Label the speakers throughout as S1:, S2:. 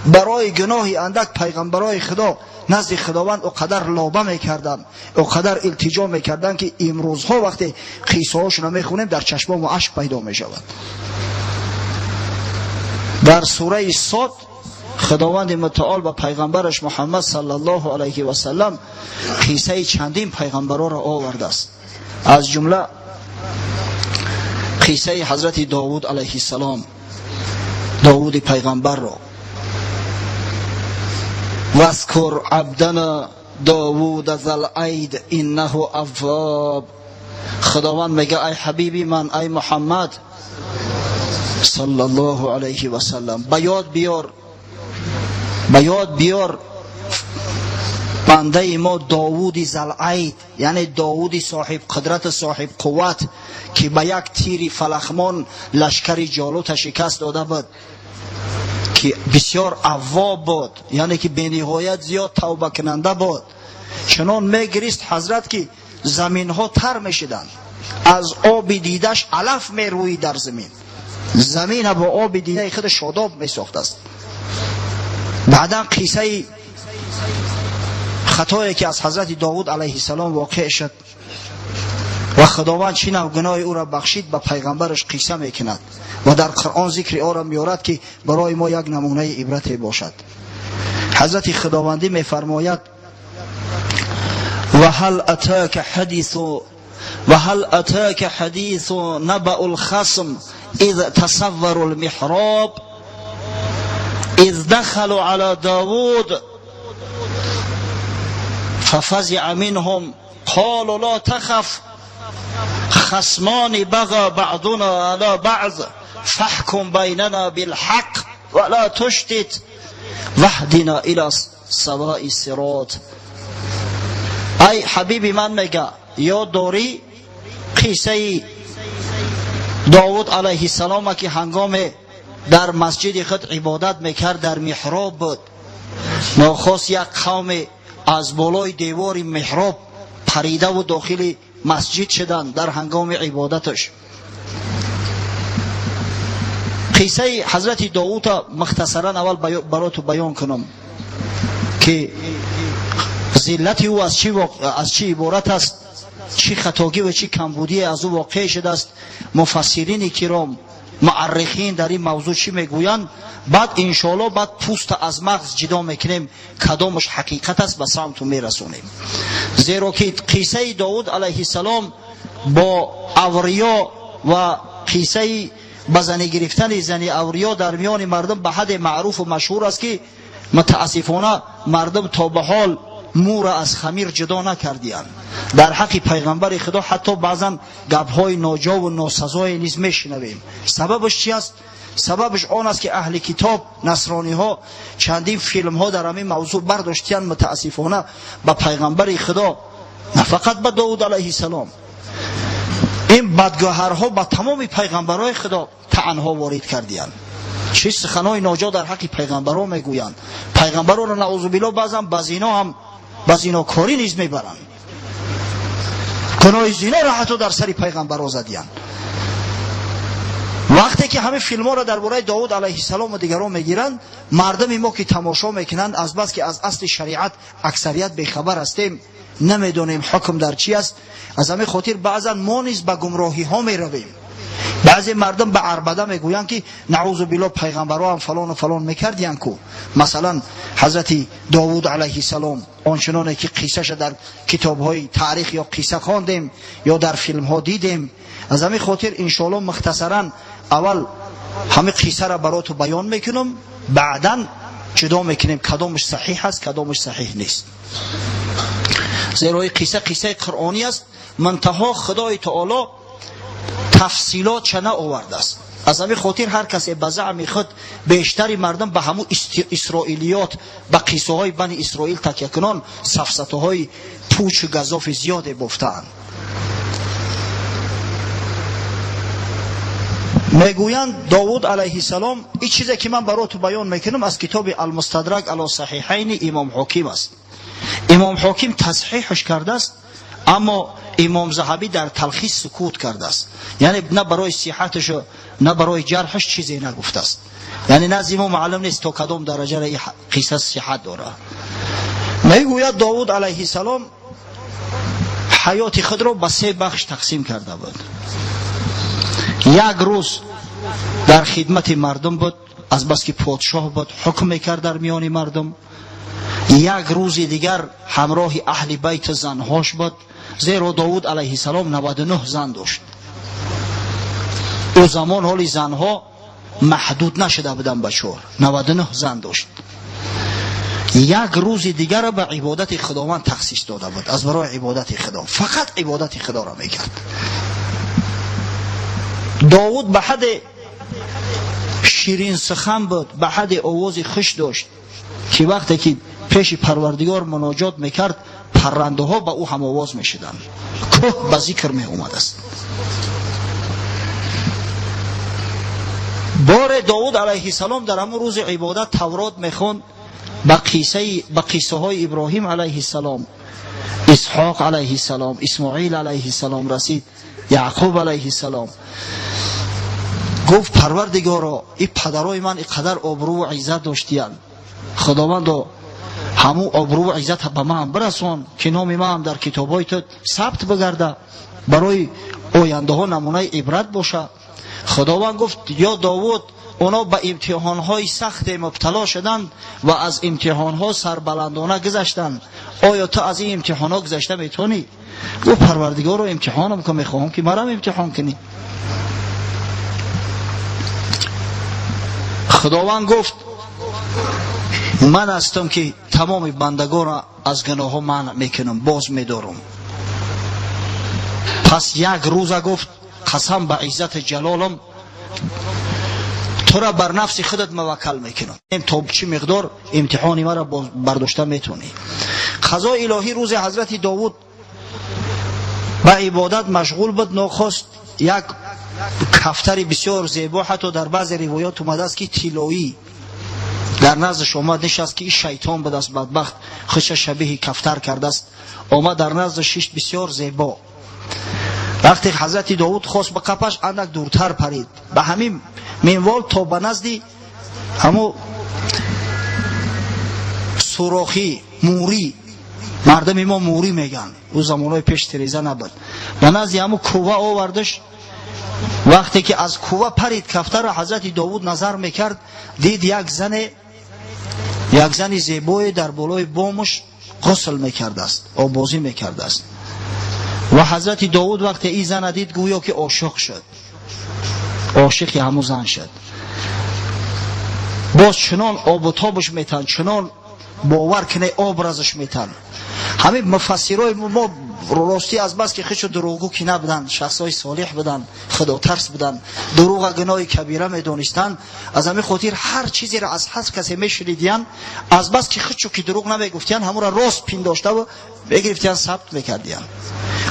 S1: برای گناهی اندک پیغمبرای خدا نزد خداوند اقدر لابه میکردن، اقدر التجا میکردن که امروزها وقتی قصه هاشون میخونیم در چشمام اشک پیدا میشود. در سوره صاد خداوند متعال و پیغمبرش محمد صلی الله علیه و سلم قصه چندین پیغمبران را آورده است. از جمله قصه حضرت داوود علیه السلام، داوود پیغمبر را واذکر عبدنا داوود ذا العید انه اواب. خداوند میگه ای حبیبی من، ای محمد صلی الله علیه و سلم، به یاد بیار بنده ما داوود ذا العید، یعنی داوود صاحب قدرت صاحب قوت که به یک تیر فلخمان لشکر جالوت شکست داده بود، که بسیار اواب بود، یعنی که به نهایت زیاد توبه کننده بود. چنان میگریست حضرت که زمین ها تر میشدند، از آب دیدش علف میروید در زمین، زمین با آب دیده خود شاداب میساخت است. بعدا قصه خطایی که از حضرت داوود علیه السلام واقع شد و خداوند چی نوع گناه او را بخشید به پیغمبرش قصه میکند و در قرآن ذکر آن را میارد که برای ما یک نمونه عبرت باشد. حضرت خداوندی میفرماید و هل اتاک حدیث نبأ الخصم اذ تصوروا المحراب اذ دخلوا على داود ففزع منهم قالوا لا تخف خصمان بغى بعضنا على بعض فاحكم بيننا بالحق ولا تشتت واهدنا الى سواء الصراط. ای حبیبی من میگه یا داری قصه داوود علیه السلام که هنگام در مسجد خود عبادت میکرد در محراب بود، ناخواست یک قوم از بالای دیوار محراب پریده و داخل مسجد شدن در هنگام عبادتش. قصه حضرت داوود مختصرا اول براتو بیان کنم که ذلت او از چی عبارت است، چی خطاگی و چی کمبودی از او واقع شده است. مفسرین کرام معرخین در این موضوع چی میگویند، بعد انشاءالله بعد پوست از مغز جدا میکنیم کدامش حقیقت است به سمت میرسونیم. زیرا که قصه داوود علیه السلام با اوریا و قصه بزنی گرفتن زنی اوریا در میان مردم به حد معروف و مشهور است که متاسفانه مردم تا به حال مو را از خمیر جدا نکردیان. در حق پیغمبر خدا حتی بعضا گپ‌های ناجا و ناسزای نیز میشنویم. سببش چی است؟ سببش آن است که اهل کتاب نصرانی ها چندین فیلم ها در همین موضوع برداشتیان، متاسفانه به پیغمبر خدا نه فقط به داوود علیه السلام، این بدگوهرها به تمام پیغمبرای خدا طعنها وارد کردیان. چه سخنهای ناجا در حق پیغمبرها میگویند. پیغمبرها را نعوذ بالله بعضا به زنا هم به زناکاری نیز میبرند. گناه زنا را حتی در سر پیغمبرها زدیان. وقتی که همه فیلم ها را درباره داوود علیه السلام و دیگران میگیرند، مردم ما که تماشا میکنند از بس که از اصل شریعت اکثریت بیخبر هستیم، نمیدونیم حکم در چی است، از همه خاطر بعضا ما نیز به گمراهی ها میرویم. بعضی مردم به عربده میگویند که نعوذ بالله پیغمبرها هم فلان و فلان میکردیان کو. مثلا حضرت داوود علیه السلام آنچنانی که قصهش در کتاب‌های تاریخ یا قصه خواندیم یا در فیلم ها دیدیم. از همین خاطر انشاءالله مختصرا اول همه قصه را براتو بیان میکنم، بعدا جدا میکنیم کدامش صحیح است کدامش صحیح نیست. زیرا قصه قرآنی است، منتها خدای تعالی تفصیلات چه آورده است. از همین خاطر هر کسی به زعم خود بیشتری مردم به همون اسرائیلیات به قصه های بنی اسرائیل تکیه کنان سفسطه های پوچ و گزاف زیاده گفتند. میگویند داوود علیه السلام، این چیزی که من براتون بیان میکنم از کتاب المستدرک علی صحیحین امام حاکم است. امام حاکم تصحیحش کرده است، اما امام ذهبی در تلخیص سکوت کرده است، یعنی نه برای صحتش نه برای جرحش چیزی نگفته است. یعنی نزد ما معلوم نیست تا کدام درجه را این قصه صحت داره. میگوید داوود علیه السلام حیات خود را به 3 بخش تقسیم کرده بود. یک روز در خدمت مردم بود، از بس که پادشاه بود حکم میکرد در میان مردم. یک روز دیگر همراه اهل بیت زنهاش بود، زیرا داوود علیه السلام 99 زن داشت. او زمان حالی زنها محدود نشده بودن به 4، 99 زن داشت. یک روز دیگر به عبادت خداوند تخصیص داده بود، از برای عبادت خدا، فقط عبادت خدا را میکرد. داوود به حد شیرین سخن بود، به حد آواز خوش داشت که وقتی که پیش پروردگار مناجات میکرد پرنده ها به او هم آواز میشدن، کوه به ذکر می اومد است. بار داوود علیه السلام در همون روز عبادت تورات میخوند، به قصه های ابراهیم علیه السلام، اسحاق علیه السلام، اسماعیل علیه السلام رسید، یعقوب علیه السلام. گفت پروردگارا این پدرای من اینقدر آبرو و عزت داشتیان، خداوند همون آبرو و عزت به من برسون که نام من هم در کتابای تو ثبت بگرده، برای آینده ها نمونه عبرت باشه. خداوند گفت یا داوود اونا به امتحانهای سخت مبتلا شدند و از امتحانها سربلندانه گذشتند، آیا تو از این امتحانها گذشته میتونی؟ گفت پروردگار رو امتحانم که میخواهم که مرم امتحان کنی. خداوند گفت من هستم که تمام بندگان را از گناه ها منع میکنم، باز میدارم. پس یک روز گفت قسم به عزت جلالم تو را بر نفس خودت موکل میکنم، تا چی مقدار امتحانی مرا برداشته میتونی. قضا الهی روز حضرت داوود به عبادت مشغول بود، ناخواست یک کفتر بسیار زیبا، حتی در بعض روایات اومده است که طلایی در نزدش آمد نشست که این شیطان بود است، بدبخت خودش شبیه کفتر کرده است، آمد در نزدش بسیار زیبا. وقتی حضرت داوود خواست به قفش اندک دورتر پرید، به همین منوال تا به نزدی همو سوراخی موری، مردم ما موری میگن، او زمانهای پیش تریزه نبود، به نزدی همو کوه آوردش. وقتی که از کوه پرید کفتر را حضرت داوود نظر میکرد، دید یک زن زیبای در بالای بامش غسل میکرده است، آبازی میکرده است. و حضرت داوود وقتی این زن دید گویا که عاشق شد، عاشق همون زن شد. باز چنان آب و تابش میتن، چنان باور کنه آب رازش میتن. همین مفسرای ما راستی از بس که خودشو دروغگو که نبودن، شخصای صالح بودن، خدا ترس بودن، دروغ گناه کبیره میدونستن، از همین خاطر هر چیزی را از هر کسی میشنیدین، از بس که خودشو که دروغ نمیگفتین همون را راست پنداشته و بگرفتین ثبت میکردین.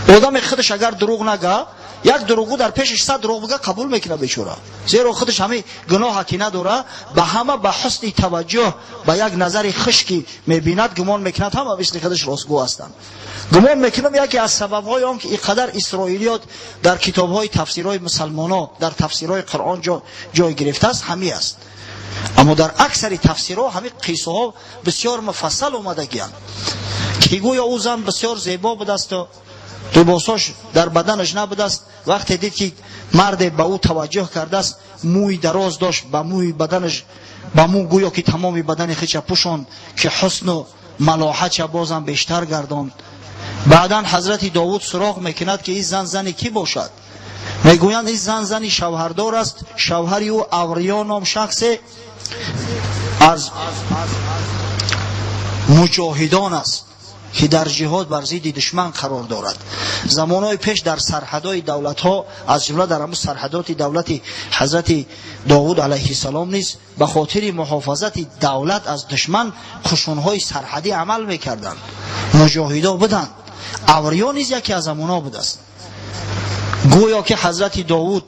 S1: آدم خودش اگر دروغ نگه، یک دروغگو در پیشش 100 دروغ بگه قبول میکنه بیچاره، زیرا خودش همه گناه که نداره، به همه به حسن توجه به یک نظر خشکی میبیند گمان میکند همه مثل خودش راستگو هستند. گمان میکنم یکی از سبب‌های آن که اینقدر اسرائیلیات در کتاب‌های تفسیرهای مسلمان‌ها در تفسیرهای قرآن جای گرفته است همین است. اما در اکثر تفسیرها همین قصه ها بسیار مفصل اومدگیان که گویا او زن بسیار زیبا بود است و لباساش در بدنش نبود است. وقتی دید که مرد به او توجه کرده است، موی دراز داشت، به موی بدنش به مو گویا که تمام بدن خودش پوشاند که حسن و ملاحت بازم بیشتر گرداند. بعدن حضرت داوود سراغ میکند که این زنی کی باشد؟ میگویند این زنی شوهردار است، شوهری او اوریا نام شخص از مجاهدان است که در جهاد بر ضد دشمن قرار دارد. زمانهای پیش در سرحدهای دولت‌ها از جمله در همون سرحدات دولت حضرت داوود علیه السلام نیز به خاطر محافظت دولت از دشمن قشون‌های سرحدی عمل می‌کردند، مجاهدا بودند. اوریا نیز یکی از همونا بود است. گویا که حضرت داوود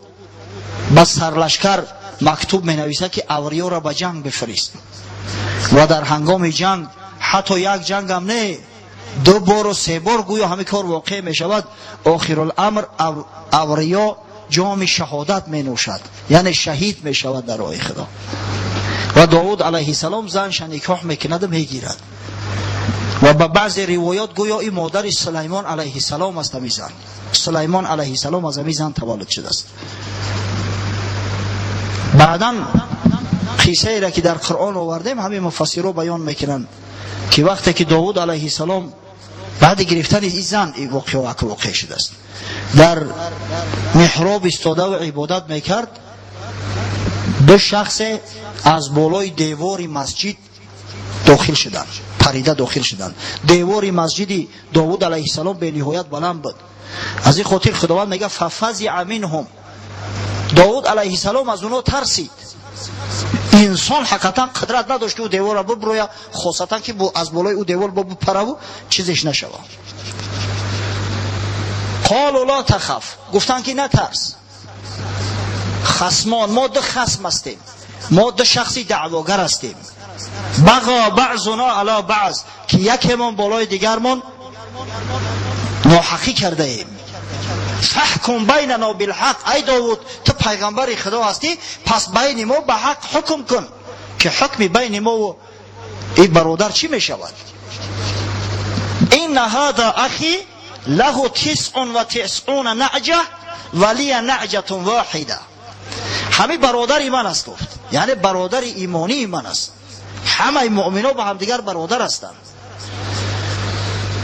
S1: با سرلشکر مکتوب می‌نویسد که اوریا را به جنگ بفرست و در هنگام جنگ حتی یک جنگ هم نه 2 بار و 3 بار گویا همه کار واقع می شود. آخر الامر اوریا جام شهادت می نوشد، یعنی شهید می شود در راه خدا. و داود علیه السلام زنش نکاح میکند میگیرد و به بعض روایات گویا این مادر سلیمان علیه السلام است. میزن سلیمان علیه السلام از میزن تولد شده است. بعدا قصه ای را که در قرآن آوردیم همین مفسرها بیان میکنند که وقتی که داود علیه السلام بعد گرفتن این زن این واقع شده است، در محراب استاده و عبادت میکرد، دو شخص از بالای دیوار مسجد داخل شدند، پریده داخل شدند. دیوار مسجد داود علیه السلام به نهایت بلند بود، از این خاطر خداوند میگه ففزع منهم، داود علیه السلام از اونها ترسید. انسان حقیقتا قدرت نداشت که او دیوار را ببروید، خاصتا که از بالای او دیوار بپره و چیزش نشود. قالوا لا تخف، گفتن که نترس. خصمان، ما دو خصم هستیم، ما دو شخصی دعواگر هستیم. بغا بعضنا علی بعض، که یکیمان بالای دیگرمان ناحقی کرده ایم. فحکم بیننا بالحق، ای داود تو پیغمبر خدا هستی، پس بین ما به حق حکم کن که حکم بین ما و این برادر چی می شود. این هذا اخی له 99 نعجه ولی نعجه واحده، همه برادر من است. گفت یعنی برادر ایمانی من است، همه مؤمنان با هم دیگر برادر هستند.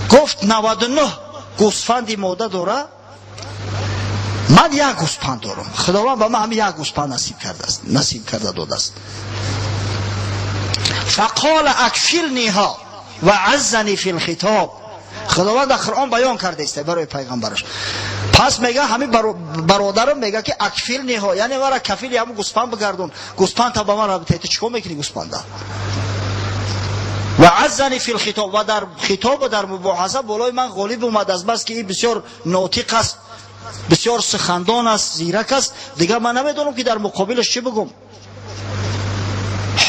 S1: گفت 99 گوسفندی ماده داره، من یک گوسفند دارم، خداوند به من همین یک گوسفند نصیب کرده داده است. فقال اکفلنیها و عزنی فی الخطاب، خداوند در قرآن بیان کرده است برای پیغمبرش. پس میگه همین برادرم میگه که اکفلنیها، یعنی مرا کفیل همون گوسفند بگردون، گوسفند تا به من رابطه چیکار میکنی گوسفند و عزنی فی الخطاب، و در خطاب و در مباحثه بالای من غالب اومد، از بس که این بسیار ناطق است، بسیار سخندان است، زیرک است، دیگه من نمیدونم که در مقابلش چی بگم.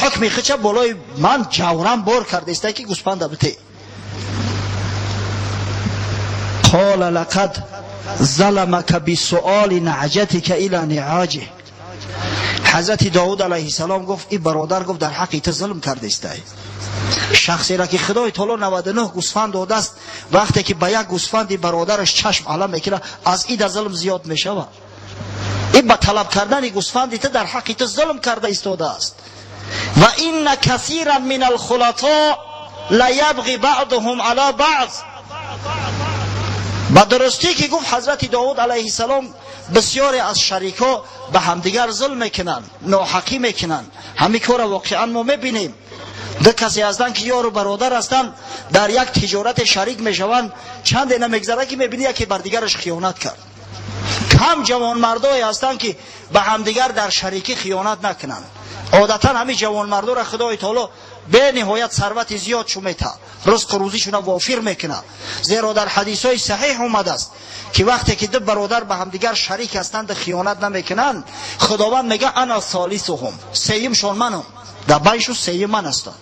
S1: حکم خچه بالای من جورم بار کرده است که گوسفند بته. قال لقد ظلمك بسؤال نعجتك الى نعاجه، حضرت داود علیه السلام گفت این برادر گفت در حق تو ظلم کرده است. شخصی را که خدای تعالی 99 گوسفند داده است، وقتی که به یک گوسفند برادرش چشم علم میکنه، از این ظلم زیاد میشود. این به طلب کردن گوسفند تو در حق تو ظلم کرده ایستاده است. و ان کثیرا من الخلطاء لیبغی بعضهم علی بعض، با درستی که گفت حضرت داود علیه السلام بسیاری از شریکا به همدیگر ظلم میکنن، ناحقی میکنن. همین کار واقعا ما میبینیم. دو کسی هستند که یار و برادر هستند، در یک تجارت شریک میشوند، چند نمیگذره که میبینی یکی بر دیگرش خیانت کرد. کم جوان مردایی هستند که به همدیگر در شریکی خیانت نکنند. عادتا همین جوان مردا را خدای تعالی به نهایت ثروت زیاد شمیته، رزق روزیشون وافر میکنه. زیرا در حدیث های صحیح اومده است که وقتی که دو برادر به همدیگر شریک هستند خیانت نمیکنند، خداوند میگه انا ثالثهم، سیمشون منم، در بینشون سیم من هستم.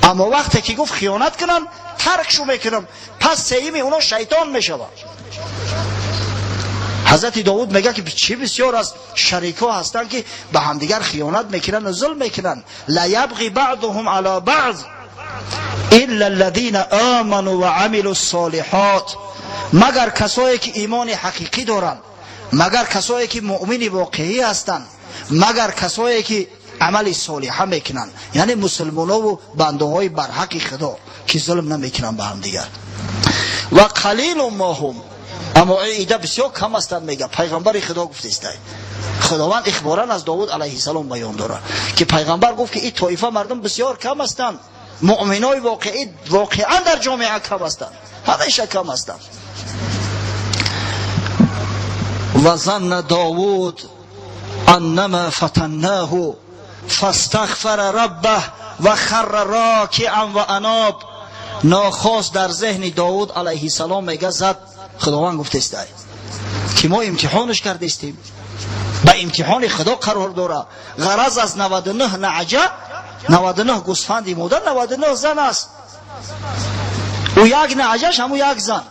S1: اما وقتی که گفت خیانت کنن ترکشو میکنم، پس سیم اونا شیطان میشود. حضرت داود میگه که چه بسیار از شریکا هستن که به همدیگر خیانت میکنن و ظلم میکنن. لیبغی بعضهم علی بعض الا الذين آمنوا وعملوا الصالحات، مگر کسایی که ایمان حقیقی دارن، مگر کسایی که مؤمن واقعی هستن، مگر کسایی که عمل صالحه میکنن، یعنی مسلمان‌ها و بنده های بر حق خدا که ظلم نمیکنن به هم دیگر. و قلیل ما هم، اما ایده بسیار کم هستند. میگه پیغمبر خدا گفته است، خداوند اخبارا از داود علیه السلام بیان داره که پیغمبر گفت که این طایفه مردم بسیار کم هستند، مؤمنای واقعی واقعا در جامعه کم هستند، همیشه کم هستند. و ظن داود انما فتناه فاستغفر ربه و خر راکعا و اناب، ناخواست در ذهن داود علیه السلام میگه زد. خداوند گفته است که ما امتحانش کرده استیم، به امتحان خدا قرار داره. غرض از 99 نعجه، 99 گوسفندی مادر، 99 زن است. او یک نعجهش همو یک زن،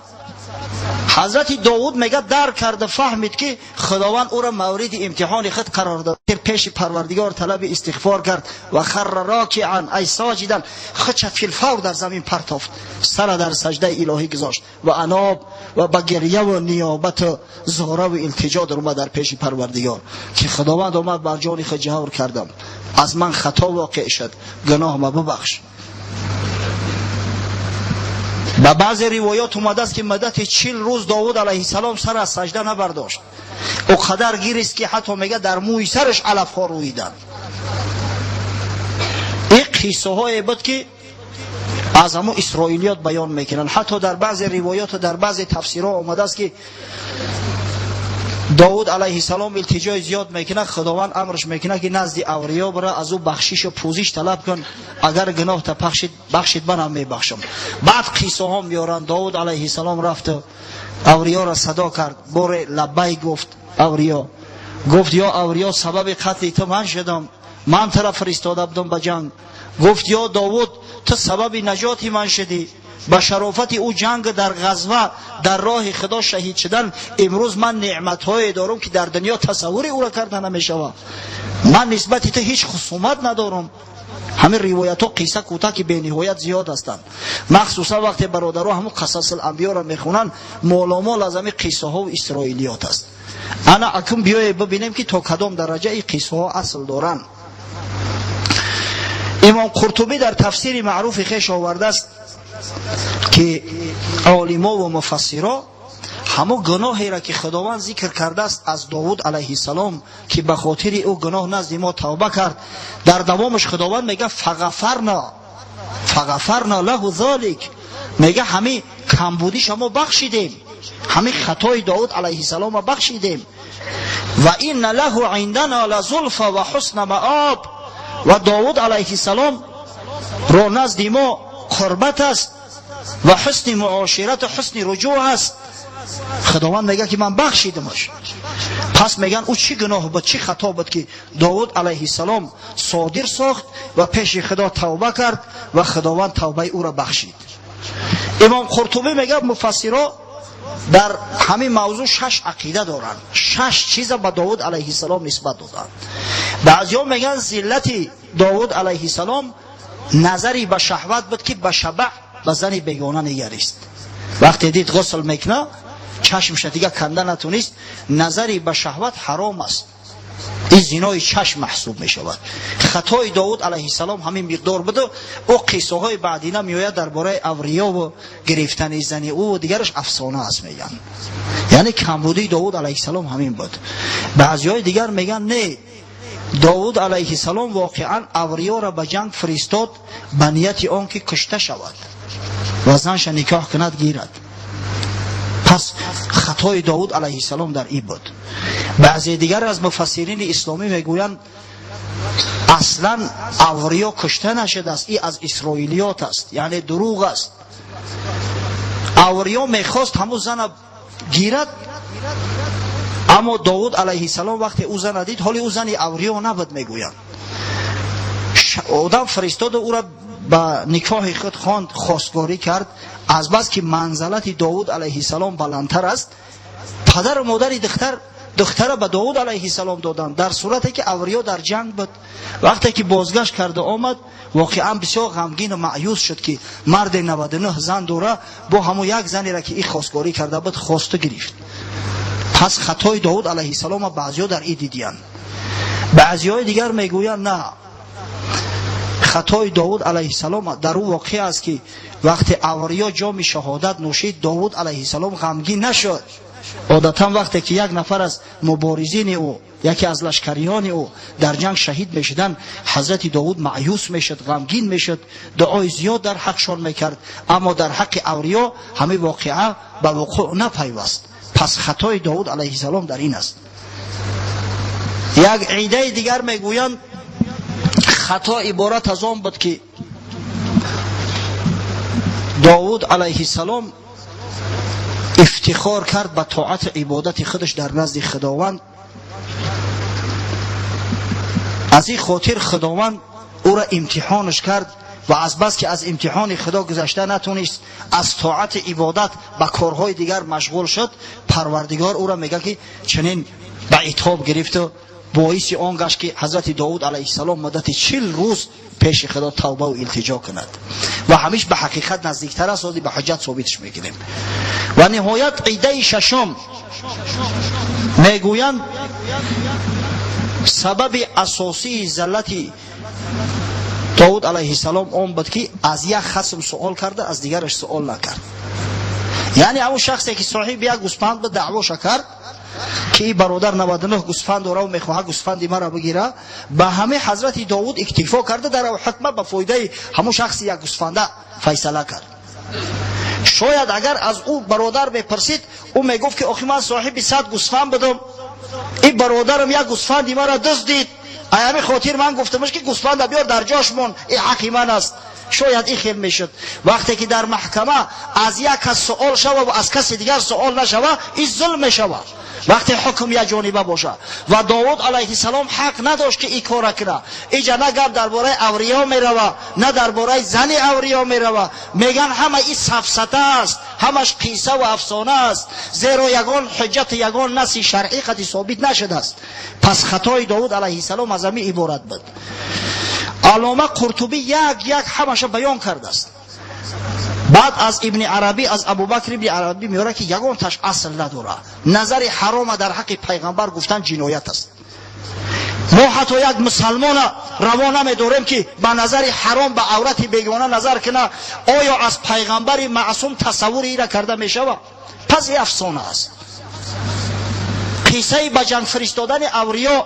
S1: حضرت داود میگه درک کرده، فهمید که خداوند او را مورد امتحان خود قرار داد. پیش پروردگار طلب استغفار کرد و خر راکعا ای ساجدا، خچ فی الفور در زمین پرتافت، سر در سجده الهی گذاشت و اناب و با گریه و نیابت و زاره و التجا در اومد در پیش پروردگار که خداوند اومد بر جان خود جور کردم، از من خطا واقع شد، گناه ما ببخش. با بعض روایات اومده است که مدت 40 روز داود علیه السلام سر از سجده نبرداشت، او قدر گیر است که حتی میگه در موی سرش علف ها رویدن. این قصه های بود که از همون اسرائیلیات بیان میکنن. حتی در بعض روایات و در بعض تفسیرها اومده است که داود علیه السلام التجای زیاد میکنه، خداوند امرش میکنه که نزد اوریا بره، از او بخشش و پوزش طلب کن، اگر گناه تا بخشید منم میبخشم. بعد قصه ها میارن داود علیه السلام رفت اوریا را صدا کرد، بور لبیک گفت. اوریا گفت یا اوریا سبب قتل تو من شدم، من طرف فرستاده بودم به جنگ. گفت یا داود تو سبب نجات من شدی، با شرافت او جنگ در غزوه در راه خدا شهید شدن، امروز من نعمت‌های دارم که در دنیا تصور او را کرده نمی‌شود. من نسبت تو هیچ خصومت ندارم. همین روایت ها قصه کوتاه که به نهایت زیاد هستند، مخصوصا وقتی برادرها همون قصص الانبیا را میخونن، مال از همین قصه ها و اسرائیلیات است. انا اکنون بیای ببینیم که تا کدام درجه این قصه ها اصل دارن. امام قرطبی در تفسیر معروف خویش آورده است که عالما و مفسرا همه گناهی را که خداوند ذکر کرده است از داود علیه السلام که به خاطر او گناه نزد ما توبه کرد، در دوامش خداوند میگه فغفرنا له ذلک، میگه همه کمبودی شما بخشیدیم، همه خطای داود علیه السلام بخشیدیم. و این له عندنا لزلفى و حسن مآب، و داود علیه السلام رو نزد ما قربت است و حسن معاشرت و حسن رجوع است. خداوند میگه که من بخشیدمش. پس میگن او چی گناه بود، چی خطا بود که داود علیه السلام صادر ساخت و پیش خدا توبه کرد و خداوند توبه او را بخشید. امام قرطبی میگه مفسرها در همین موضوع 6 عقیده دارن، 6 چیز به داود علیه السلام نسبت دادن. بعضیا میگن ذلت داود علیه السلام نظری به شهوت بود که به شبع به زن بیگانه نگریست. وقتی دید غسل میکنه چشمش دیگه کنده نتونست، نظری به شهوت حرام است، این زنای چشم محسوب می شود. خطای داود علیه السلام همین مقدار بوده. او قصه های بعدی نمیآید درباره اوریا و گرفتن زن او و دیگرش افسانه است میگن، یعنی کمبودی داود علیه السلام همین بود. بعضی های دیگر میگن نه، داود علیه السلام واقعا اوریا را به جنگ فرستاد به نیت آن که کشته شود و زنش نکاح کند گیرد. پس خطای داود علیه السلام در این بود. بعضی دیگر از مفسرین اسلامی میگویند اصلا اوریا کشته نشده است، این از اسرائیلیات است، یعنی دروغ است. اوریا میخواست همون زن گیرد، اما داود علیه السلام وقتی او زن دید، حالی او زن اوریا نبود، میگویند آدم فرستاد او را با نکاح خود خواند، خواستگاری کرد. از بس که منزلت داود علیه السلام بلندتر است، پدر و مادر دختر به داود علیه السلام دادن، در صورتی که اوریا در جنگ بود. وقتی که بازگشت کرده آمد، واقعا بسیار غمگین و مایوس شد که مرد 99 زن داره، با همون یک زنی را که این خواستگاری کرده بود خواسته گرفت. پس خطای داود علیه السلام بعضیا در این دیدیان. بعضیای دیگر میگویند نه، خطای داود علیه السلام در او واقع است که وقتی اوریا جام شهادت نوشید، داود علیه السلام غمگین نشد. عادتا وقتی که یک نفر از مبارزین او، یکی از لشکریان او در جنگ شهید میشدن، حضرت داود مایوس میشد، غمگین میشد، دعای زیاد در حقشان میکرد. اما در حق اوریا همه واقعه به وقوع نپیوست. پس خطای داود علیه السلام در این است. یک عیده دیگر میگویند خطا عبارت از آن بود که داود علیه السلام افتخار کرد به طاعت عبادت خودش در نزد خداوند. از این خاطر خداوند او را امتحانش کرد و از بس که از امتحان خدا گذشته نتونست از طاعت عبادت به کارهای دیگر مشغول شد، پروردگار او را میگه که چنین به عتاب گرفت و باعث آن گشت که حضرت داود علیه السلام مدت 40 روز پیش خدا توبه و التجا کند و همیشه به حقیقت نزدیکتر است و به حجت ثابتش میگیریم. و نهایت عیده ششم میگویند سبب اساسی ذلت داود علیه السلام آن بود که از یک خصم سوال کرده، از دیگرش سوال نکرد. یعنی اون شخصی که صاحب یک گوسفند به دعواش کرد که این برادر 99 گوسفند داره و میخواد گوسفند مرا بگیره، به همه حضرت داود اکتفا کرده در حکمه به فایده همون شخص یک گوسفند فیصله کرد. شاید اگر از او برادر بپرسید او میگفت که آخی من صاحب 100 گوسفند بدم، این برادرم یک گوسفند مرا دزدید، ایامی خاطر من گفتمش که گوسفند بیار در جاش مون، این حق من است. شاید این خیل میشد. وقتی که در محکمه از یک کس سوال شوه و از کسی دیگر سوال نشوه، این ظلم میشوه. وقتی حکم یک جانبه باشه و داود علیه السلام حق نداشت که این کار کنه، اینجا نه گپ درباره اوریا میروه نه درباره زن اوریا میروه، میگن همه این سفسطه است، همش قصه و افسانه است، زیرا یگان حجت یگان نص شرعی قد ثابت نشده است. پس خطای داود علیه السلام از همین عبارت بود. علامه قرطبی یک همش بیان کرده است. بعد از ابن عربی، از ابوبکر ابن عربی میاره که یگان تاش اصل نداره، نظر حرام در حق پیغمبر گفتن جنایت است. ما حتی یک مسلمان روا نمیداریم که به نظر حرام به عورت بیگانه نظر کنه. آیا از پیغمبر معصوم تصوری را کرده میشود؟ پس این افسانه است. قصه به جنگ فرستادن اوریا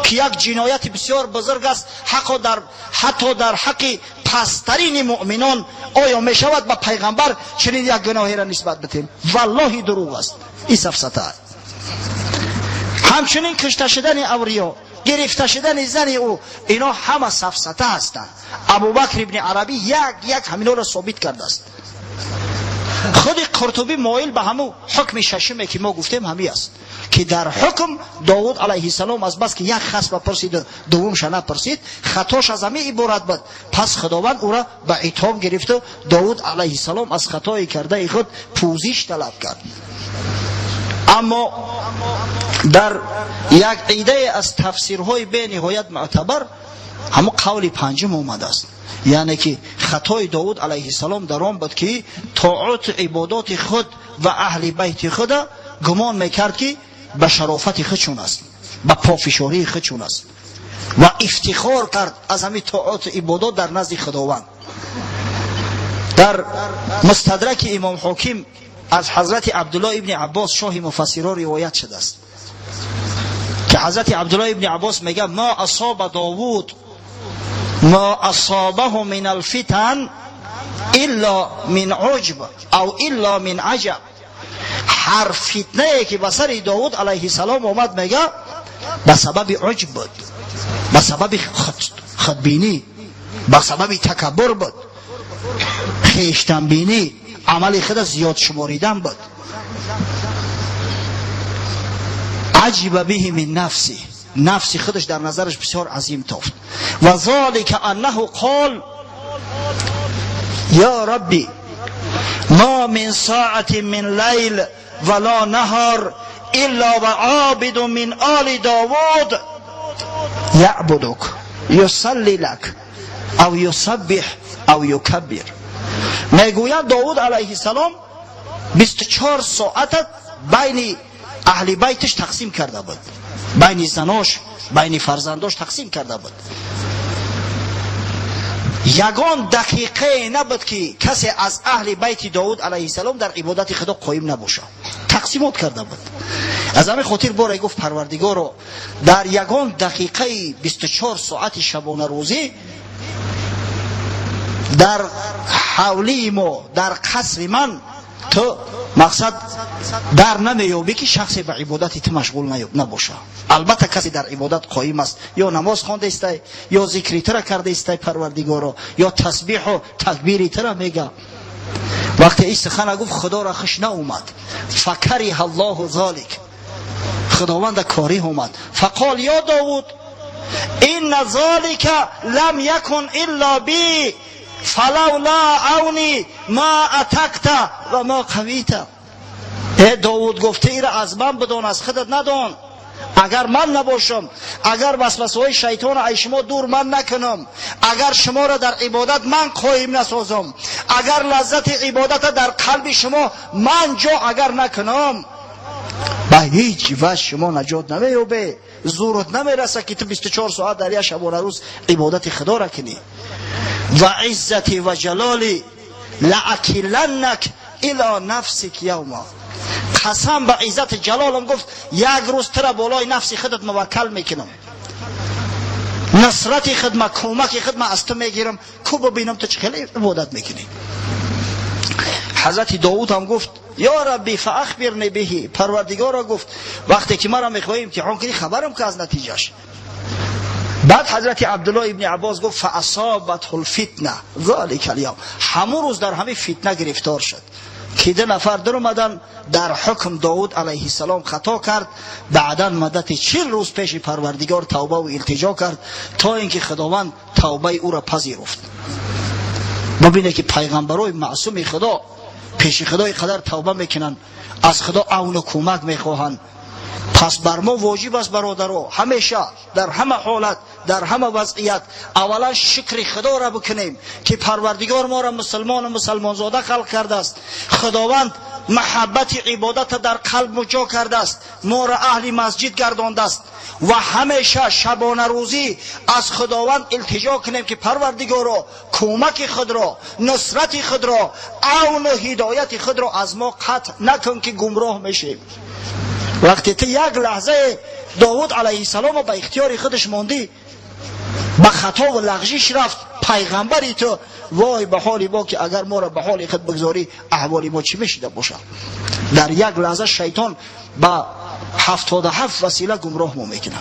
S1: که یک جنایت بسیار بزرگ است، حتی در حق پسترین مؤمنان، آیا می شود به پیغمبر چنین یک گناهی را نسبت بدهیم؟ والله دروغ است، این سفسطه است. همچنین کشته شدن اوریا، گرفته شدن زن او، اینا همه سفسطه هستند. ابوبکر ابن عربی یک همینا را ثابت کرده است. خود قرطبی مایل به همون حکم ششمی که ما گفتیم همی است که در حکم داود علیه السلام از بس که یک خصم پرسید دومش نپرسید، خطاش از همین عبارت بود. پس خداوند او را به عتاب گرفت و داود علیه السلام از خطای کرده خود پوزش طلب کرد. اما در یک عده از تفسیرهای به نهایت معتبر همون قول پنجم اومده است، یعنی که خطای داود علیه السلام در آن بود که طاعت عبادات خود و اهل بیت خود گمان میکرد که به شرافت خودشون است، به پافشاری خودشون است و افتخار کرد از همین طاعت عبادات در نزد خداوند. در مستدرک امام حاکم از حضرت عبدالله ابن عباس شاه مفسران روایت شده است که حضرت عبدالله ابن عباس میگه ما اصاب داوود ما اصابه من الفتن الا من عجب او الا من عجب. هر فتنه که به سر داود علیه السلام آمد میگه به سبب عجب بود، به سبب خودبینی، به سبب تکبر بود، خویشتن بینی، عمل خود زیاد شماریدن بود. عجب به من نفسی، نفسی خودش در نظرش بسیار عظیم تافت. و ذالک انه قال یا ربی ما من ساعت من لیل ولا نهار الا و عابد من آل داود یعبدک یصلی لک او یسبح او یکبر. میگوید داود علیه السلام 24 ساعت بین اهل بیتش تقسیم کرده بود، بین زناش بین فرزنداش تقسیم کرده بود. یگان دقیقه نبود که کسی از اهل بیت داود علیه السلام در عبادت خدا قایم نباشه، تقسیمات کرده بود. از همین خاطر باره گفت پروردگارو در یگان دقیقه 24 ساعت شبانه روزی در حولی ما، در قصر من، تو مقصد در نمیابی که شخصی به عبادت تو مشغول نباشه. البته کسی در عبادت قایم است، یا نماز خوانده است، یا ذکری تر کرده است پروردگارو، یا تسبیح و تکبیری تر میگه. وقتی این سخن گفت خدا را خوش ناومد، فکره الله ذالک، خداوند کاری اومد. فقال یا داود این ذالک لم یکن الا بی فلولا عونی ما اتکت و ما قویت. ای داوود گفته ای را از من بدان، از خودت ندان. اگر من نباشم، اگر وسوسه های شیطان از شما دور من نکنم، اگر شما را در عبادت من قایم نسازم، اگر لذت عبادت در قلب شما من جا اگر نکنم، به هیچ وجه شما نجات نمییابی. زورت نمیرسه که تو 24 ساعت در یک شبانه روز عبادت خدا را کنی. و عزتی و جلالی لأکلنک الی نفسک یوما. قسم به عزت جلالم گفت یک روز تو را بالای نفس خودت موکل میکنم، نصرت خدمت، کمک خدمت از تو میگیرم، کو ببینم تو چه خیلی عبادت میکنی. حضرت داوود هم گفت یا ربی فاخبرنی به. پروردگارا گفت وقتی که مرا میخوای امتحان کنی خبرم که از نتیجهش. بعد حضرت عبدالله ابن عباس گفت فاصابته الفتنه ذلک الیوم. همون روز در همه فتنه گرفتار شد که 2 نفر در اومدن در حکم داود علیه السلام خطا کرد. بعدا مدت 40 روز پیش پروردگار توبه و التجا کرد تا اینکه خداوند توبه او را پذیرفت. ببینه که پیغمبرای معصوم خدا پیش خدای قدر توبه میکنن، از خدا عون و کمک میخواهند. پس بر ما واجب است برادرها همیشه در همه حالت در همه وضعیت اولا شکر خدا را بکنیم که پروردگار ما را مسلمان و مسلمانزاده خلق کرده است. خداوند محبت عبادت در قلب جا کرده است، ما را اهل مسجد گردانده است. و همیشه شبانه روزی از خداوند التجا کنیم که پروردگارا کمک خود را، نصرت خود را، عون و هدایت خود را از ما قطع نکن که گمراه میشیم. وقتی تو یک لحظه داود علیه السلام به اختیار خودش ماندی، به خطا و لغزش رفت پیغمبری تو، وای به حالی با که اگر ما را به حال خود بگذاری احوالی ما چی میشیده باشه. در یک لحظه شیطان با 77 وسیله گمراه ما میکنه.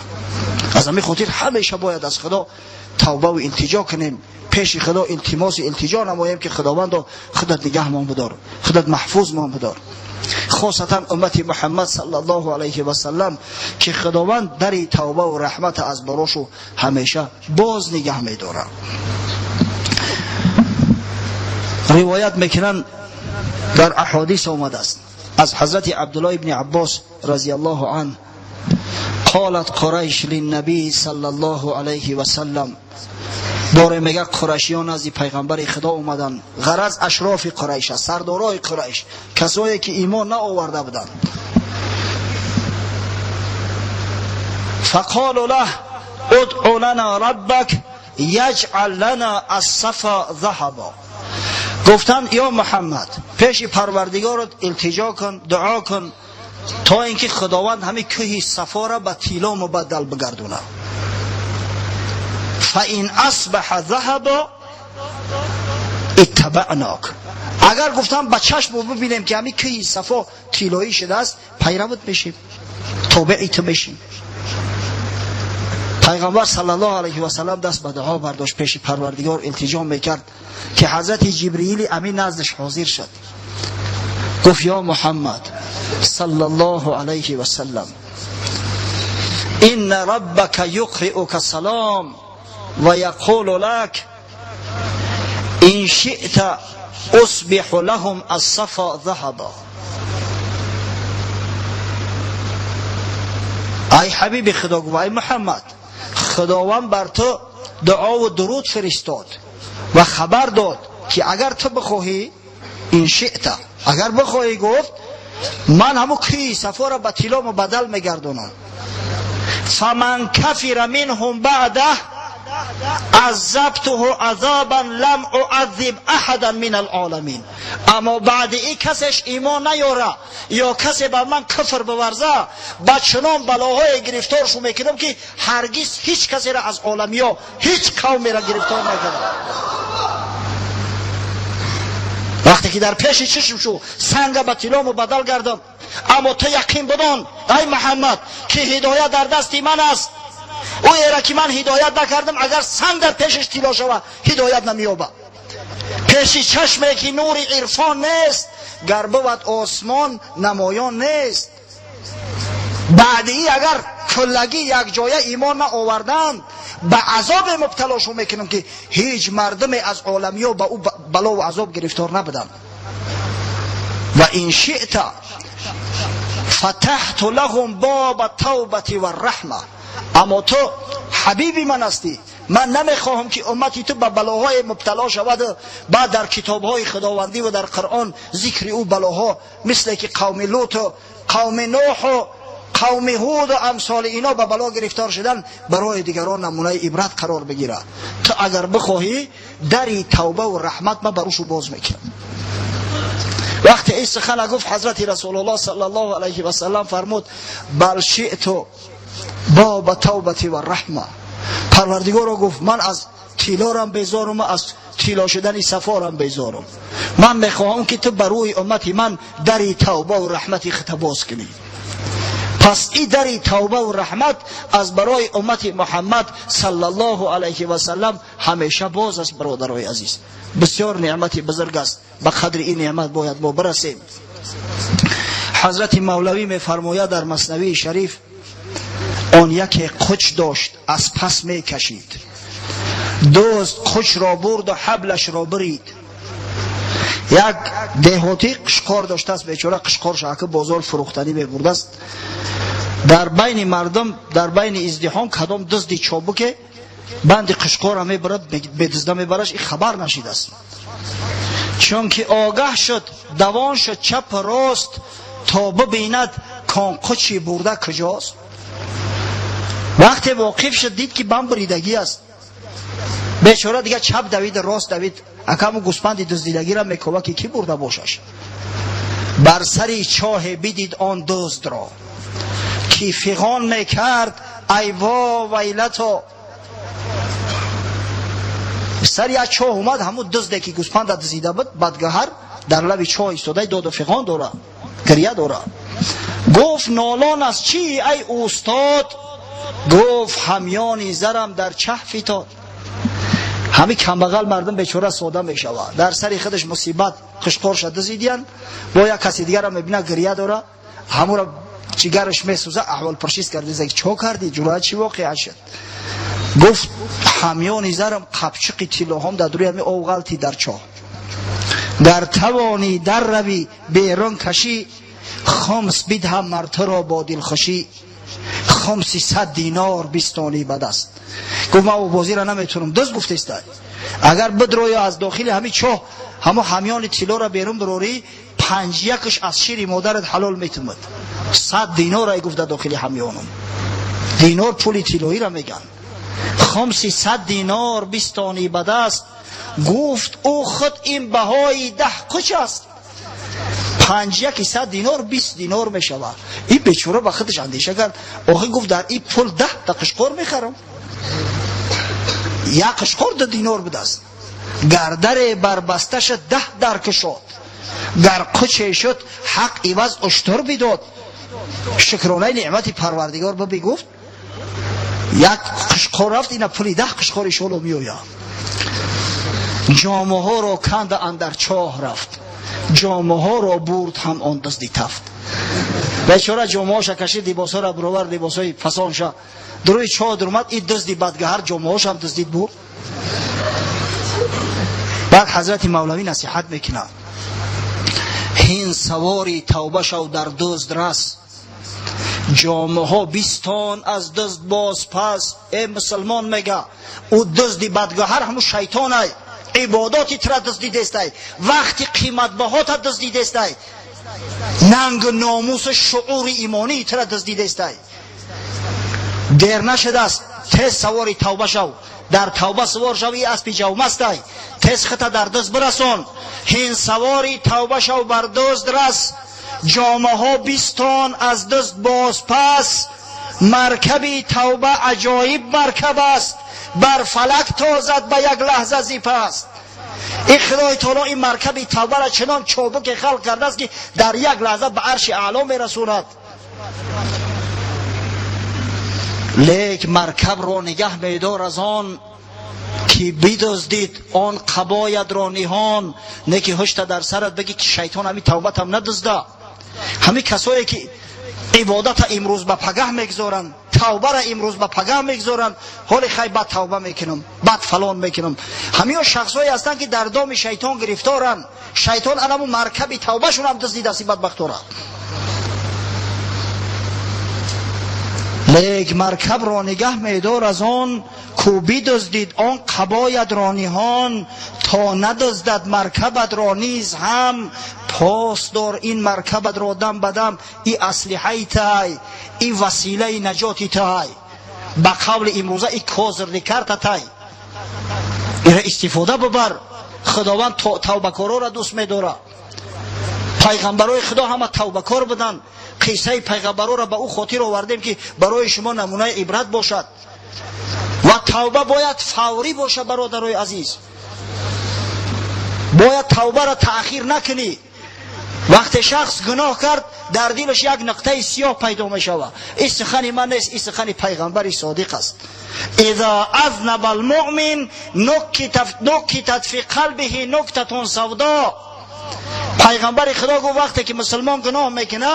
S1: از همین خاطر همیشه باید از خدا توبه و التجا کنیم، پیش خدا التماس التجا نماییم که خداوند خودت نگه مان بدار، خودت محفوظ مان بدار. خاصتا امت محمد صلی الله علیه و سلم که خداوند در توبه و رحمت از براشو همیشه باز نگه میداره. روایت میکنن در احادیث آمده است از حضرت عبدالله ابن عباس رضی الله عنه قالت قریش للنبی صلی الله علیه و سلم. باره میگه قریشیان از پیغمبر خدا اومدن، غرض اشراف قریش، سردارای قریش، کسایی که ایمان نه آورده بودند. فقالوا له ادع لنا ربک یجعل لنا الصفا ذهبا. گفتن یا محمد پیش پروردگارت التجا کن، دعا کن تا اینکه خداوند همه کوه صفا را به طلا مبدل بگردونه. فإن اصبح ذهبا اتبعناک. اگر گفتم با چشم ببینیم که همین کوه صفا طلایی شده است، پیروت بشیم، تابع تو بشیم. پیغمبر صلی الله علیه و سلم دست به دعا برداشت، پیش پروردگار التجا میکرد که حضرت جبرئیل امین نزدش حاضر شد. گفت یا محمد صلی الله علیه و سلم ان ربک یقرئک السلام و یقول لك ان شئت اصبح لهم الصفا ذهبا. ای حبیب خدا، گفت ای محمد خداوند بر تو دعا و درود فرستاد و خبر داد که اگر تو بخواهی، ان شئت اگر بخواهی، گفت من همو کی صفا را به طلا مبدل میگردونم. فمن کفر منهم بعده عذبته عذابا لم اعذب احدا من العالمین. اما بعد این کسش ایمان نیاره یا کسی بر من کفر بورزه، با چنان بلاهای گرفتارشو میکنم که هرگز هیچ کسی را از عالمی ها هیچ قومی را گرفتار نکنم. وقتی که در پیش چشم شو سنگ به طلا مبدل گردم، اما تو یقین بدان ای محمد که هدایت در دست من است. او ایره که من هدایت نکردم، اگر سنگ در پیشش طلا شود هدایت نمیابه. پیش چشمه که نور عرفان نیست، گر بود آسمان نمایان نیست. بعدی اگر کلگی یک جایه ایمان آوردند به عذاب مبتلا شو میکنم که هیچ مردم از عالمیا به او بلا و عذاب گرفتار نبودن. و این شئت فتحت لهم باب توبه و رحمه. اما تو حبیبی من هستی، من نمیخواهم که امتی تو به بلاهای مبتلا شود و بعد در کتابهای خداوندی و در قرآن ذکر او بلاها مثل که قوم لوط و قوم نوح و قوم هود و امثال اینا به بلا گرفتار شدن برای دیگران نمونه عبرت قرار بگیره. تو اگر بخواهی دری توبه و رحمت ما بروشو باز میکنم. وقتی این سخن گفت حضرت رسول الله صلی الله علیه و سلم فرمود بل شئت باب توبه و رحمه. پروردگار گفت من از تیلارم بیزارم، از تیلا شدن سفارم بیزارم. من میخواهم که تو بروی امتی من دری توبه و رحمتی خط باز کنی. پس این دری توبه و رحمت از برای امت محمد صلی الله علیه و سلم همیشه باز است. برادرای عزیز، بسیار نعمت بزرگ است، به قدر این نعمت باید ما برسیم. حضرت مولوی میفرماید در مثنوی شریف آن یکی قچ داشت از پس می کشید، دوست قچ را برد و حبلش را برید. یک دهاتی قشقار داشته است، بیچاره قشقار شاکه بازار فروختنی میبرده است. در بین مردم، در بین ازدحام کدام دزدی چابک بند قشقار هم میبرد به دزده میبرش، این خبر نشید است. چون که آگاه شد دوان شد چپ راست تا ببیند کان قچی برده کجاست. وقتی واقف شد دید که بم بریدگی است، بیچاره دیگه چپ دوید راست دوید، اکمو گوسپند دزدیدگی را میکوه که کی برده باشش. بر سری چاه بدید آن دزد را کی فغان میکرد ای وا ویلتا. سری از چاه اومد، همون دزده که گوسپند دزدیده بود بدگهر در لب چاه ایستاده داد و فغان داره، گریه داره. گفت نالان از چی ای استاد؟ گفت همیانی زرم در چه فتاد. همین کمبغل مردم بیچاره ساده میشود، در سری خودش مصیبت قشقار شده زیدین با یک کسی دیگر را میبینه گریه داره، همون را جگرش میسوزه، احوال پرسیز کرده زی چه کردی جلوی چی واقعا شد؟ گفت همیانی زرم قبچق تیلاهم در روی همی اوغلتی در چاه، در توانی در روی بیرون کشی خمس بید هم مرتر را با دل خوشی. خمسی 100 دینار بیستانی بد است. گفت ما او بازی را نمیتونم. دزد گفته است اگر بدروی از داخل همین چاه همه همیان تیلا را بیرون بروری 5 از شیر مادرت حلال میتوند. 100 دینار ای گفت در داخل همیانم. دینار پولی تیلایی را میگن. خمسی 100 دینار بیستانی بد است. گفت او خود این بهای 10 قچ است. 100 دینار 20 دینار میشود. این بیچاره با خودش اندیشه کرد آخه گفت در این پول 10 تا قشقار میخرم، یک قشقار 10 دینار بود است. گردر بربسته شد 10 درک شد، گر قچه شد حق عوض اشتر بداد. شکرانه نعمت پروردگار ببی گفت یک قشقار رفت اینا پولی 10 قشقار شلو میویا. جامه ها را کند اندر چاه رفت، جامه ها را برد هم آن دزدی تفت. بیچاره جامه هاش کشید، لباس ها را برآور، لباس های فسان شد، دروی چاه در اومد. این دزدی بدگهر جامه هاش هم دزدید برد. بعد حضرت مولوی نصیحت میکنه هین سواری توبه شو در دزد رس، جامه ها بیستان از دزد باز پس. ای مسلمان میگه او دزدی بدگهر همون شیطان ای، عباداتی تر دزدیده است، وقتی قیمت بهات دزدیده است، ننگ ناموس شعور ایمانی تر دزدیده است. دیر نشده است، تیز سواری توبه شو، در توبه سوار شوی اسب جوم است، تیز خطا در دزد برسون. هین سواری توبه شو بر دزد رس، جامه ها بیستان از دزد باز پس. مرکبی توبه عجایب مرکب است، بر فلک تازد به یک لحظه زی پست. این خدای تعالی این مرکبی توبه را چنان چابک خلق کرده است که در یک لحظه به عرش اعلا میرسوند. لیک مرکب را نگه میدار از آن که بدزدید آن قبایت را نهان. نه که هشت در سرت بگی که شیطان همی توبت هم ندزده. همین کسایی که عبادت امروز به پگه میگذارن توبه را امروز به پگاه میگذارن، حالی خیلی بعد توبه میکنم، بعد فلان میکنم. همین شخصایی هستند که در دام شیطان گرفتارن، شیطان علمو مرکب توبه شون هم دزدیده سی بدبختورا. لیک مرکب را نگه میدار از آن کو بدزدید آن قباید را نهان، تا ندزدد مرکبت را نیز هم پاس دار این مرکبت را دم بدم. ای اسلحه تای، ای وسیله نجاتی تای، با قول امروزه ای کازر نکرت تای، ایره استفاده ببر. خداوند توبه کارا را دوست می‌داره، پیغمبرای خدا همه توبه کار بودن. قصه پیغمبرا را به او خاطر آوردیم که برای شما نمونه عبرت باشد. و توبه باید فوری باشه برادرای عزیز، باید توبه را تأخیر نکنی. وقتی شخص گناه کرد در دلش یک نقطه سیاه پیدا می شود. این سخن من نیست، این سخن پیغمبر صادق است. اذا اذنب المؤمن نکتت فی قلبه نکتة سودا. پیغمبر خدا گفت وقتی که مسلمان گناه میکنه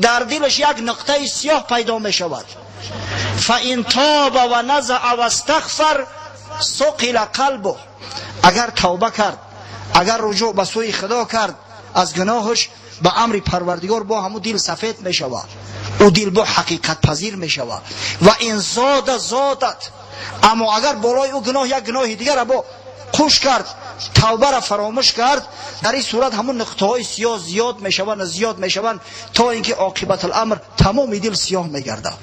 S1: در دلش یک نقطه سیاه پیدا می شود. فان تاب و نزع و استغفر ثقل قلبه. اگر توبه کرد، اگر رجوع به سوی خدا کرد از گناهش، به امر پروردگار با همون دل سفید می شود، او دل با حقیقت پذیر می شود. و این زادت. اما اگر برای او گناه یک گناه دیگر با خوش کرد، توبه را فراموش کرد، در این صورت همون نقطه های سیاه زیاد می شوند تا اینکه عاقبت الامر تمام دل سیاه می گرده.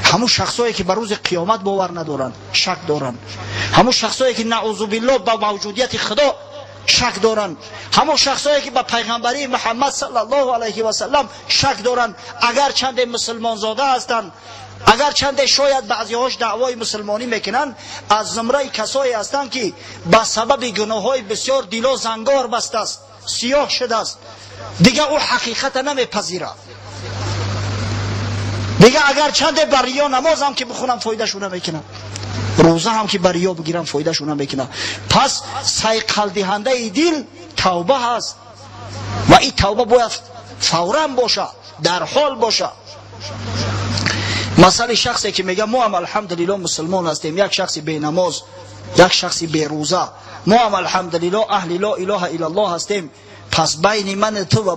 S1: همون شخصایی که بر روز قیامت باور ندارن، شک دارن، همون شخصایی که نعوذ بالله با موجودیت خدا شک دارن، همون شخصایی که به پیغمبری محمد صلی الله علیه و سلم شک دارن، اگر چند مسلمان زاده هستند، اگر چند شاید بعضی هاش دعوای مسلمانی میکنن، از زمره کسایی هستند که به سبب گناه های بسیار دیلا زنگار بسته است، سیاه شده است، دیگه او حقیقت نمیپذیره. دیگه اگر چند بریا نماز هم که بخونم فایده شونه میکنم، روزه هم که بریا بگیرم فایده شونه میکنم. پس سیقل دهنده دل توبه هست و این توبه باید فوراً باشه، در حال باشه. مثلا شخصی که میگه ما هم الحمدلله مسلمان هستیم، یک شخصی بی نماز، یک شخصی بی روزه، ما هم الحمدلله اهل لا اله الا الله هستیم، پس بین من تو و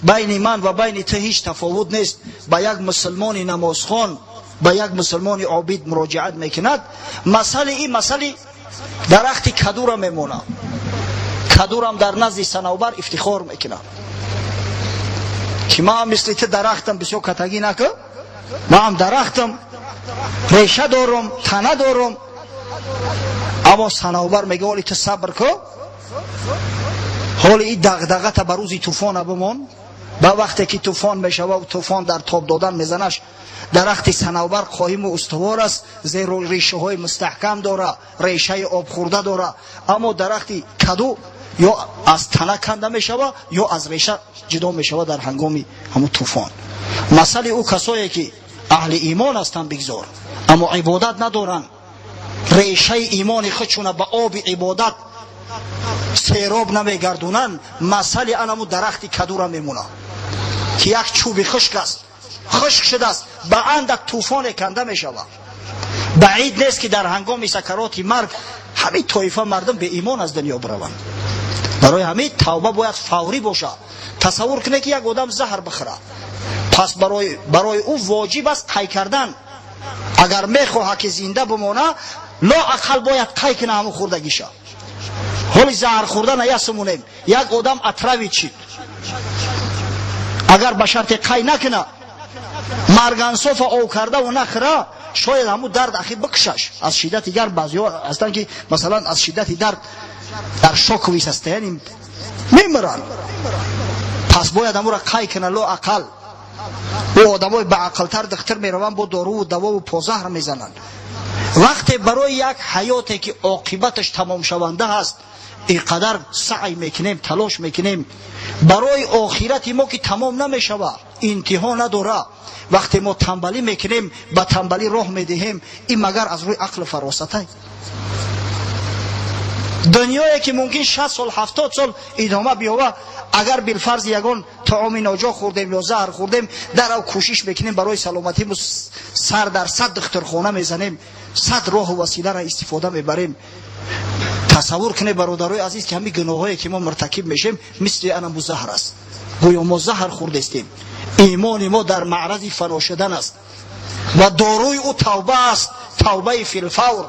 S1: بین من و بین تو هیچ تفاوت نیست. با یک مسلمان نمازخوان، با یک مسلمان عابد مراجعت میکند. مسئله درخت کدو را میمونه، کدو را در نزد صنوبر افتخار میکنه که ما هم مثل تو درختم بسیار کتگی نکن، ما هم درختم، ریشه دارم، تنه دارم. اما صنوبر میگه ولی تو صبر کن، حالی این دغدغه تا بروزی طوفان بمون. با وقتی که طوفان میشه و طوفان در تاب دادن میزنش، درخت صنوبر قایم و استوار است، زیرا ریشه های مستحکم داره، ریشه آب خورده داره. اما درخت کدو یا از تنه کنده میشوه یا از ریشه جدا میشوه در هنگام همون طوفان. مسئله او کسایی که اهل ایمان هستند بگذار، اما عبادت ندارن، ریشه ایمان خودشون به آب عبادت سیراب نمیگردونن، مسئله انمو درخت کدو را میمونه که یک چوب خشک است، خشک شده است، به اندک طوفان کنده میشوه. بعید نیست که در هنگام سکرات مرگ همه طایفه مردم به ایمان از دنیا بروند. برای همین توبه باید فوری باشه. تصور کنه که یک آدم زهر بخوره، پس برای او واجب است قی کردن. اگر میخواه که زنده بمونه، لا اقل باید قی کنه همون خوردگیشه. حالی زهر خوردن یسمونیم، یک آدم اتروی چید، اگر به شرط قی نکنه، مرگنصاف او کرده و نخوره، شاید همون درد اخی بکشش. از شدت دیگر بعضی ها هستن که مثلا از شدت درد در شوک ویسستین میمرن. پس باید همون را قی کنه لا اقل. او آدم های به عقلتر دختر میرون با دارو و دوا و پازهر میزنن. وقتی برای یک حیاتی که عاقبتش تمام شونده هست اینقدر سعی میکنیم، تلاش میکنیم، برای آخرت ما که تمام نمیشوه، انتها نداره، وقتی ما تنبلی میکنیم به تنبلی راه میدهیم، این مگر از روی عقل فراسته؟ دنیایی که ممکن 60 سال 70 سال ادامه بیاوه، اگر بالفرض یگان طعام ناجا خوردیم یا زهر خوردیم در کوشش میکنیم برای سلامتی سر در 100 دخترخانه میزنیم، 100 راه و وسیله را استفاده میبریم. تصور کنه برادرای عزیز که همین گناهایی که ما مرتکب میشیم مثل انا زهر است، گویا ما زهر خوردیم. ایمان ما در معرض فنا شدن است و داروی او توبه است، توبه فی الفور،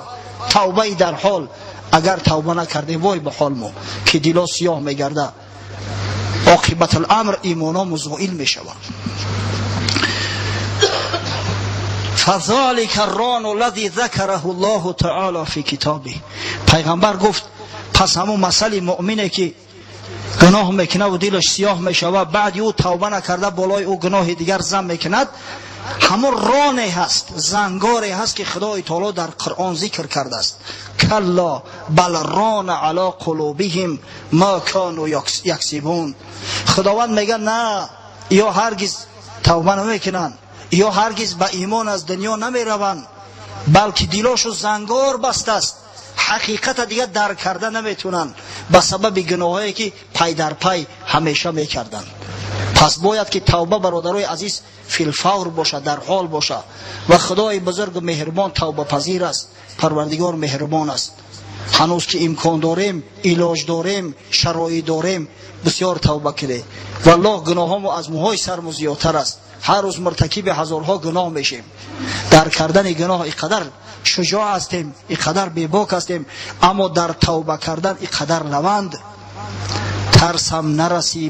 S1: توبه در حال. اگر توبه نکردیم وای به حال ما که دلا سیاه میگرده، عاقبت الامر ایمانا مزائل میشود. فذلک الران الذی ذکره الله تعالی فی کتابه. پیغمبر گفت پس همون مسئله مؤمنه که گناه میکنه و دلش سیاه میشود، بعد او توبه نکرده بالای او گناه دیگر زم میکند، همون رانه هست، زنگاره هست که خدای تعالی در قرآن ذکر کرده است. کلا بل ران علی قلوبهم ما کانوا یکسبون. خداوند میگه نه، یا هرگز توبه نمیکنن، یا هرگز به ایمان از دنیا نمیروند، بلکه دلاشو زنگار بسته است، حقیقت دیگه درک کرده نمیتونن به سبب گناهایی که پی در پی همیشه میکردن. پس باید که توبه برادرای عزیز فی الفور باشه، در حال باشه. و خدای بزرگ و مهربان توبه پذیر است، پروردگار مهربان است. هنوز که امکان داریم، علاج داریم، شرایط داریم، بسیار توبه کنیم. والله گناهامو از موهای سرمو زیادتر است، هر روز مرتکب هزارها گناه میشیم. در کردن گناه اینقدر شجاع هستیم، اینقدر بیباک هستیم، اما در توبه کردن اینقدر لوند. ترسم نرسی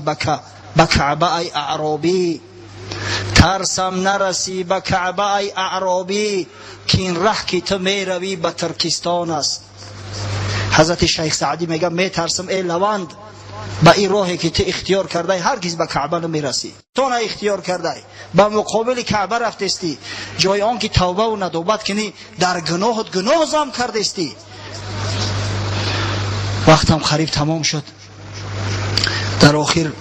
S1: به کعبه ای اعرابی، ترسم نرسی به کعبه ای اعرابی، که این ره که تو میروی به ترکستان است. حضرت شیخ سعدی میگه میترسم ای لوند با این راهی که تو اختیار کرده هرگز به کعبه نمیرسی. تو نه اختیار کرده به مقابل کعبه رفتستی، جای آن که توبه و ندوبت کنی در گناهت گناه زم کردستی. وقتم قریب تمام شد. در آخر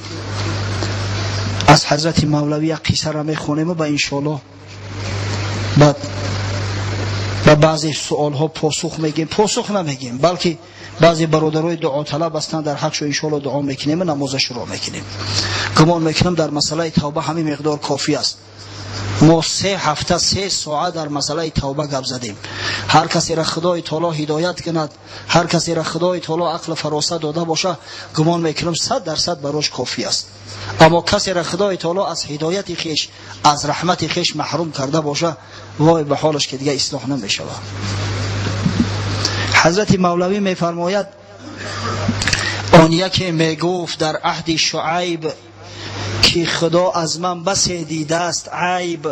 S1: از حضرت مولوی قصه را میخونیم و با انشاءالله بعد به بعضی سوال ها پاسخ میگیم، پاسخ نمیگیم، بلکه بعضی برادرای دعا طلب هستند، در حقش انشاءالله دعا میکنیم و نماز شروع میکنیم. گمان میکنم در مسئله توبه همین مقدار کافی است. ما 3 هفته 3 ساعت در مسئله توبه گپ زدیم. هر کسی را خدای تعالی هدایت کند، هر کسی را خدای تعالی عقل فراست داده باشه، گمان میکنم 100% براش کافی است. اما کسی را خدای تعالی از هدایت خیش، از رحمت خیش محروم کرده باشه، وای به حالش که دیگه اصلاح نمیشود. حضرت مولوی میفرماید آن یکی میگفت در عهد شعیب که خدا از من بس دیده است عیب،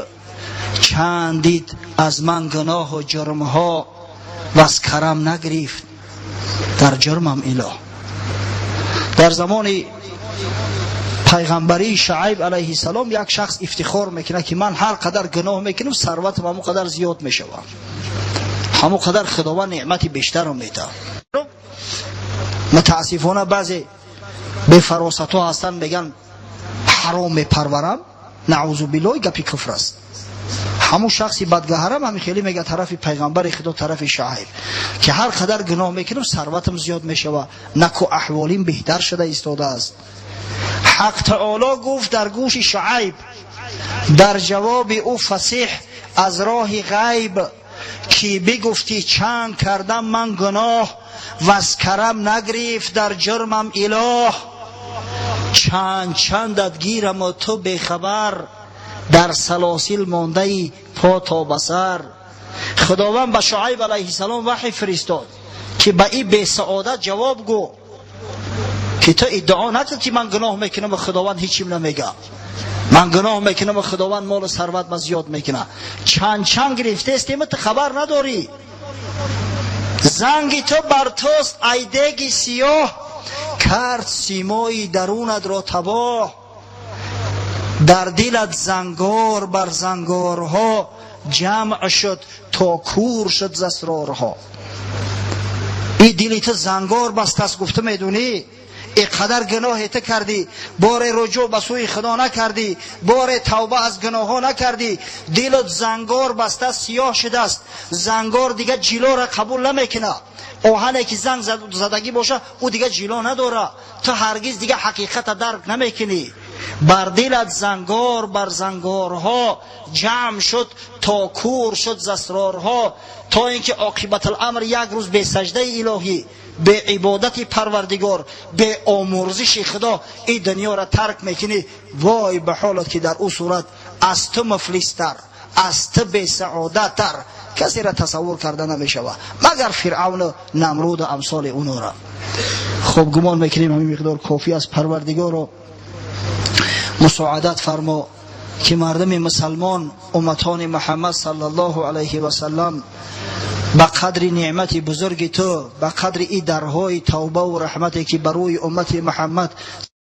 S1: چند دید از من گناه و جرم ها و از کرم نگرفت در جرمم اله. در زمان پیغمبری شعیب علیه السلام یک شخص افتخار میکنه که من هر قدر گناه میکنم ثروتم همون قدر زیاد میشه، همون قدر خداوند نعمتی بیشتر رو میده. متاسفانه بعضی به فراست ها هستن میگن حرام میپرورم، نعوذ بالله، گپی کفر است. همون شخصی بدگهرم همین خیلی میگه طرف پیغمبر خدا، طرف شعیب، که هر قدر گناه میکنم ثروتم زیاد میشه و نکو احوالیم بهتر شده ایستاده است. حق تعالی گفت در گوش شعیب در جواب او فصیح از راه غیب که بگفتی چند کردم من گناه و از کرم نگرفت در جرمم اله، چندت گیرم و تو بخبر در سلاسل مانده ای پا تا بسر. خداوند به شعیب علیه السلام وحی فرستاد که به این بی سعادت جواب گو که تو ادعا نکن که من گناه میکنم و خداوند هیچیم نمیگه، من گناه میکنم و خداوند مال و ثروت من زیاد میکنه. چند گرفته استیم تو خبر نداری. زنگ تو بر توست ای دیگ سیاه، کرد سیمایی درونت را تباه. در دلت زنگار بر زنگارها جمع شد تا کور شد ز اسرارها. این دلی تو زنگار بست است، گفته میدونی اینقدر گناه تو کردی، بار رجوع به سوی خدا نکردی، بار توبه از گناه ها نکردی، دلت زنگار بسته سیاه شده است. زنگار دیگه جلو را قبول نمیکنه. آهنی که زنگ زدگی باشه او دیگه جلو نداره. تو هرگز دیگه حقیقت درک نمیکنی. بر دلت زنگار بر زنگارها جمع شد تا کور شد ز اسرارها، تا اینکه عاقبت الامر یک روز به سجده الهی، به عبادت پروردگار، به آمرزش خدا این دنیا را ترک میکنی. وای به حالت که در او صورت از تو مفلس‌تر، از تو بی سعادت تر کسی را تصور کرده نمیشود مگر فرعون و نمرود و امثال اونها را. خب گمان میکنیم همین مقدار کافی است. پروردگار رو مساعدت فرما که مردم مسلمان امتان محمد صلی الله علیه و سلم به قدر نعمت بزرگ تو، به قدر این درهای توبه و رحمتی که بر روی امت محمد